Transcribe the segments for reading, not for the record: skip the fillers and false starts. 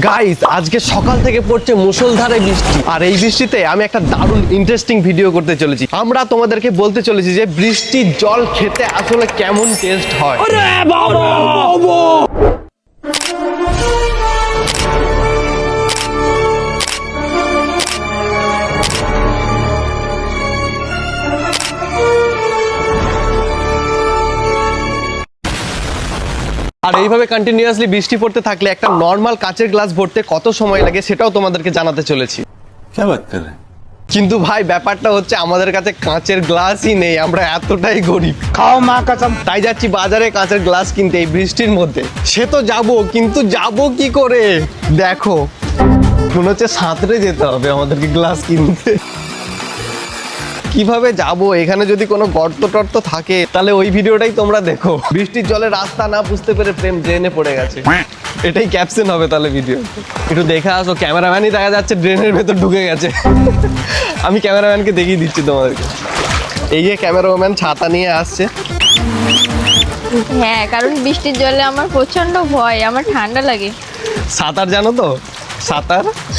Guys আজকে সকাল থেকে পড়ছে মুষলধারে বৃষ্টি, আর এই বৃষ্টিতে আমি একটা দারুণ ইন্টারেস্টিং ভিডিও করতে চলেছি। আমরা তোমাদেরকে বলতে চলেছি যে বৃষ্টির জল খেতে আসলে কেমন টেস্ট হয়। আর এইভাবে কন্টিনিউয়াসলি বৃষ্টি পড়তে থাকলে একটা নর্মাল কাচের গ্লাস ভরতে কত সময় লাগে সেটাও তোমাদেরকে জানাতে চলেছি। কিন্তু ভাই ব্যাপারটা হচ্ছে আমাদের কাছে কাঁচের গ্লাসই নেই, আমরা এতটাই গরিব। খাও মা কসম। তাই যাচ্ছি বাজারে কাঁচের গ্লাস কিনতে এই বৃষ্টির মধ্যে। সে তো যাবো, কিন্তু যাবো কি করে? দেখো মনে হচ্ছে সাঁতরে যেতে হবে আমাদেরকে গ্লাস কিনতে। কিভাবে যাব? এখানে যদি কোনো গর্ত টর্ত থাকে তাহলে ওই ভিডিওটাই তোমরা দেখো। বৃষ্টির জলে রাস্তা না বুঝতে পেরে প্রেম ড্রেনে পড়ে গেছে, এটাই ক্যাপশন হবে তাহলে ভিডিও। একটু দেখে আসো, ক্যামেরাম্যানই দেখা যাচ্ছে ড্রেনের ভেতর ঢুকে গেছে। আমি ক্যামেরাম্যানকে দেখিয়ে দিচ্ছি তোমাদেরকে। এই যে ক্যামেরাম্যান ছাতা নিয়ে আসছে। হ্যাঁ, কারণ বৃষ্টির জলে আমার প্রচন্ড ভয়, আমার ঠান্ডা লাগে। সাঁতার জানো তো?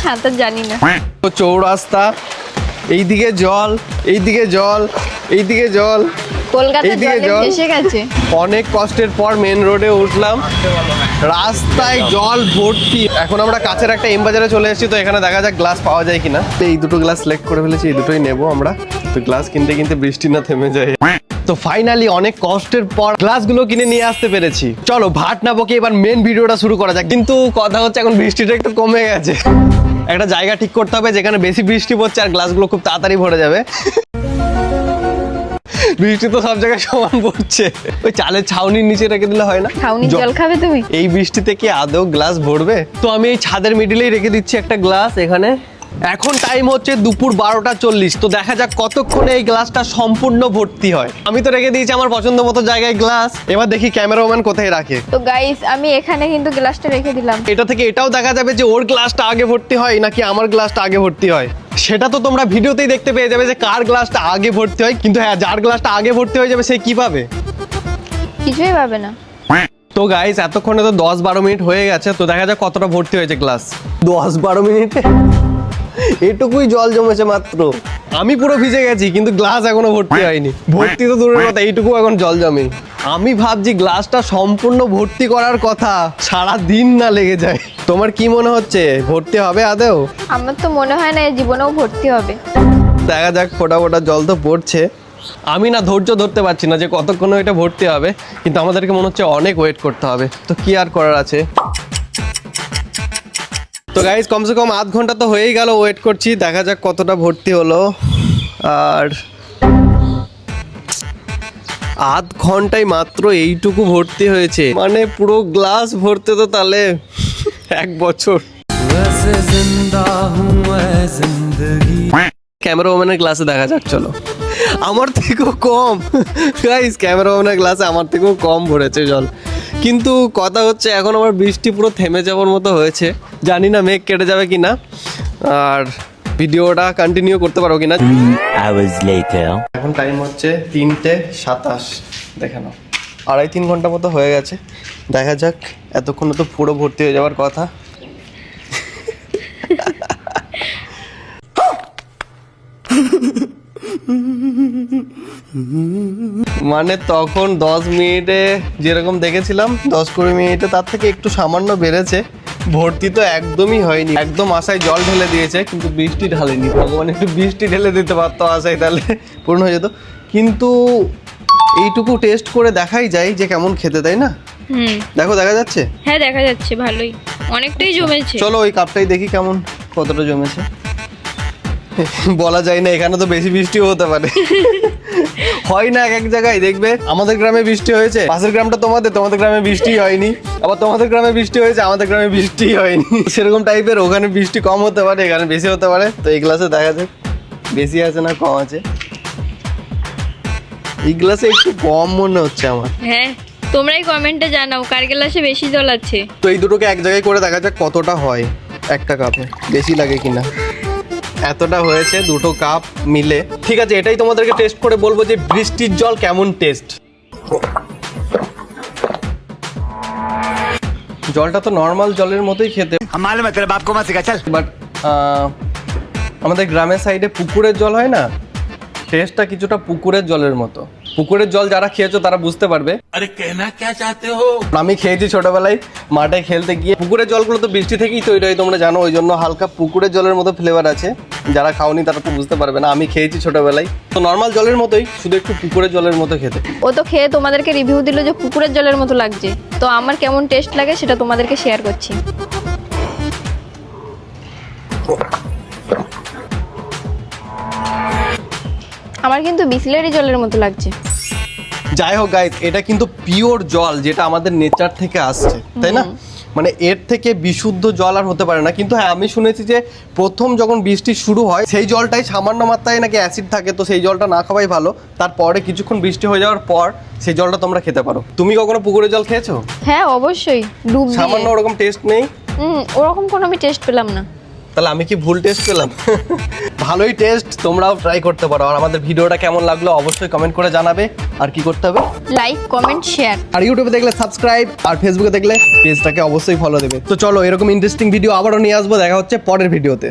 সাঁতার জানি না। চৌরাস্তা, এইদিকে জল, এইদিকে জল, এইদিকে জল, কলকাতা এইদিকে জলে জল। ভেসে গেছে। অনেক কষ্টের পর মেন রোডে উঠলাম, রাস্তায় জল ভর্তি। এখন আমরা কাছের একটা এম বাজারে চলে এসেছি, তো এখানে দেখা যাক গ্লাস পাওয়া যায় কিনা। এই দুটো গ্লাস সিলেক্ট করে ফেলেছি, এই দুটোই নেবো আমরা। তো গ্লাস কিনতে কিনতে বৃষ্টি না থেমে যায়। তো ফাইনালি অনেক কষ্টের পর গ্লাসগুলো কিনে নিয়ে আসতে পেরেছি। চলো ভাট না বকে এবার মেন ভিডিওটা শুরু করা যাক। কিন্তু কথা হচ্ছে এখন বৃষ্টিটা একটু কমে গেছে, একটা জায়গা ঠিক করতে হবে যেখানে বেশি বৃষ্টি পড়ছে আর গ্লাসগুলো খুব তাড়াতাড়ি ভরে যাবে। বৃষ্টি তো সব জায়গায় সমান পড়ছে, ওই চালের ছাউনির নিচে রেখে দিলে হয় না? ছাউনির জল খাবে তুমি? এই বৃষ্টিতে কি আদৌ গ্লাস ভরবে? তো আমি এই ছাদের মিডিলেই রেখে দিচ্ছি একটা গ্লাস এখানে। এখন টাইম হচ্ছে দুপুর 12:40। তো দেখা যাক কতক্ষণে এই গ্লাসটা সম্পূর্ণ ভর্তি হয়। আমি তো রেখে দিয়েছি আমার পছন্দ মতো জায়গায় গ্লাস, এবার দেখি ক্যামেরাম্যান কোথায় রাখে। তো গাইস আমি এখানে কিন্তু গ্লাসটা রেখে দিলাম। এটা থেকে এটাও দেখা যাবে যে ওর গ্লাসটা আগে ভর্তি হয় নাকি আমার গ্লাসটা আগে ভর্তি হয়। সেটা তো তোমরা ভিডিওতেই দেখতে পেয়ে যাবে যে কার গ্লাসটা আগে ভর্তি হয়। কিন্তু হ্যাঁ, যার গ্লাসটা আগে ভর্তি হয়ে যাবে সে কি পাবে? কিছুই পাবে না। তো গাইস এতক্ষণে তো 10-12 মিনিট হয়ে গেছে। তো দেখা যাক কতটা ভর্তি হয়েছে গ্লাস। 10-12 মিনিটে এটুকুই জল জমেছে মাত্র। আমি পুরো ভিজে গেছি কিন্তু গ্লাস এখনো ভর্তি হয়নি। ভর্তি তো দূরের কথা, এইটুকু এখন জল জমে। আমি ভাবছি গ্লাসটা সম্পূর্ণ ভর্তি করার কথা, সারা দিন না লেগে যায়। তোমার কি মনে হচ্ছে ভর্তি হবে আদৌ? আমার তো মনে হয় না এ জীবনেও ভর্তি হবে। দেখা যাক, ফোটা ফোটা জল তো পড়ছে। আমি না ধৈর্য ধরতে পারছি না যে কতক্ষণ এটা ভর্তি হবে, কিন্তু আমাদেরকে মনে হচ্ছে অনেক ওয়েট করতে হবে। তো কি আর করার আছে। তো গাইস কমসে কম আধ ঘন্টা তো হয়েই গেল ওয়েট করছি, দেখা যাক কতটা ভর্তি হলো। আর আধ ঘন্টায় মাত্র এইটুকু ভর্তি হয়েছে, মানে পুরো গ্লাস ভরতে তো তাহলে 1 বছর। ক্যামেরাম্যানের গ্লাসে দেখা যাক, চলো। আমার থেকেও কম গাইস, ক্যামেরাম্যানের গ্লাসে আমার থেকেও কম ভরেছে জল। কিন্তু কথা হচ্ছে এখন আমার বৃষ্টি পুরো থেমে যাওয়ার মতো হয়েছে, জানি না মেঘ কেটে যাবে কিনা আর ভিডিওটা কন্টিনিউ করতে পারবো কিনা। এখন টাইম হচ্ছে 3:27, দেখে নাও 2.5-3 ঘন্টা মতো হয়ে গেছে। দেখা যাক, এতক্ষণ তো পুরো ভর্তি হয়ে যাওয়ার কথা। মানে তখন 10 মিনিটে যেরকম দেখেছিলাম 10-20 মিনিটে তার থেকে একটু সামান্য বেড়েছে। ভর্তি তো একদমই হয়নি, একদম আশায় জল ঢেলে দিয়েছে কিন্তু বৃষ্টি ঢালেনি। ভগবান একটু বৃষ্টি ঢেলে দিতে পারতো আশায়, তাহলে পূর্ণ হয়ে যেত। কিন্তু এইটুকু টেস্ট করে দেখাই যায় যে কেমন খেতে, তাই না? দেখো দেখা যাচ্ছে। হ্যাঁ দেখা যাচ্ছে, ভালোই অনেকটাই জমেছে। চলো ওই কাপটাই দেখি কেমন, কতটা জমেছে। বলা যায় না, এখানে তো বেশি বৃষ্টিও হতে পারে। হয় না এক এক জায়গায় দেখবে আমাদের গ্রামে বৃষ্টি হয়েছে, পাশের গ্রামটা তোমাদের গ্রামে বৃষ্টি হয়নি, আবার তোমাদের গ্রামে বৃষ্টি হয়েছে আমাদের গ্রামে বৃষ্টি হয়নি। সেরকম টাইপের ওখানে বৃষ্টি কম হতে পারে, এখানে বেশি হতে পারে। তো এই গ্লাসে দেখা যাক বেশি আছে না কম আছে। এই গ্লাসে একটু কম মনে হচ্ছে আমার। হ্যাঁ, তোমরাই কমেন্টে জানাও কার গ্লাসে বেশি জল আছে। তো এই দুটোকে এক জায়গায় করে দেখা যাক কতটা হয় একটা কাপে, বেশি লাগে কিনা। এতটা হয়েছে দুটো কাপ মিলে। ঠিক আছে, এটাই তোমাদেরকে টেস্ট করে বলবো যে বৃষ্টির জল কেমন টেস্ট। জলটা তো নর্মাল জলের মতোই খেতে, हम मालूम है तेरे बाप को मत सिखा चल। বাট আমাদের গ্রামের সাইডে পুকুরের জল হয় না, টেস্টটা কিছুটা পুকুরের জলের মতো। পুকুরের জল যারা খেয়েছো তারা বুঝতে পারবে। अरे कहना क्या चाहते हो? আমি খেয়েছি ছোটবেলায় মাঠে খেলতে গিয়ে। পুকুরের জলগুলো তো বৃষ্টি থেকেই তৈরি হয় তোমরা জানো, ওই জন্য হালকা পুকুরের জলের মতো ফ্লেভার আছে। যারা খাওনি তারা তো বুঝতে পারবে না, আমি খেয়েছি ছোটবেলায়। তো নর্মাল জলের মতোই, শুধু একটু পুকুরের জলের মতো খেতে। ও তো খেয়ে তোমাদেরকে রিভিউ দিল যে পুকুরের জলের মতো লাগছে, তো আমার কেমন টেস্ট লাগে সেটা তোমাদেরকে শেয়ার করছি। আমার কিন্তু বিসলেরি জলের মতো লাগছে। যাই হোক গাইস, এটা কিন্তু পিওর জল যেটা আমাদের নেচার থেকে আসছে, তাই না? মানে এর থেকে বিশুদ্ধ জল আর হতে পারে না। কিন্তু হ্যাঁ, আমি শুনেছি যে প্রথম যখন বৃষ্টি শুরু হয় সেই জলটাই সামান্য মাত্রায় নাকি অ্যাসিড থাকে, তো সেই জলটা না খাওয়াই ভালো। তারপরে কিছুক্ষণ বৃষ্টি হয়ে যাওয়ার পর সেই জলটা তোমরা খেতে পারো। তুমি কখনো পুকুরের জল খেয়েছো? হ্যাঁ অবশ্যই, ডুব দিয়ে। সামান্য ওরকম টেস্ট নেই? ওরকম কোনো আমি টেস্ট পেলাম না। তাহলে আমি কি ভুল টেস্ট পেলাম? ভালোই টেস্ট, তোমরাও ট্রাই করতে পারো। আর আমাদের ভিডিওটা কেমন লাগলো অবশ্যই কমেন্ট করে জানাবে। আর কি করতে হবে? Like, comment, share. আর ইউটিউবে দেখলে সাবস্ক্রাইব, আর ফেসবুকে দেখলে পেজটাকে অবশ্যই ফলো দেবে। তো চলো, এরকম ইন্টারেস্টিং ভিডিও আবারও নিয়ে আসবো। দেখা হচ্ছে পরের ভিডিওতে।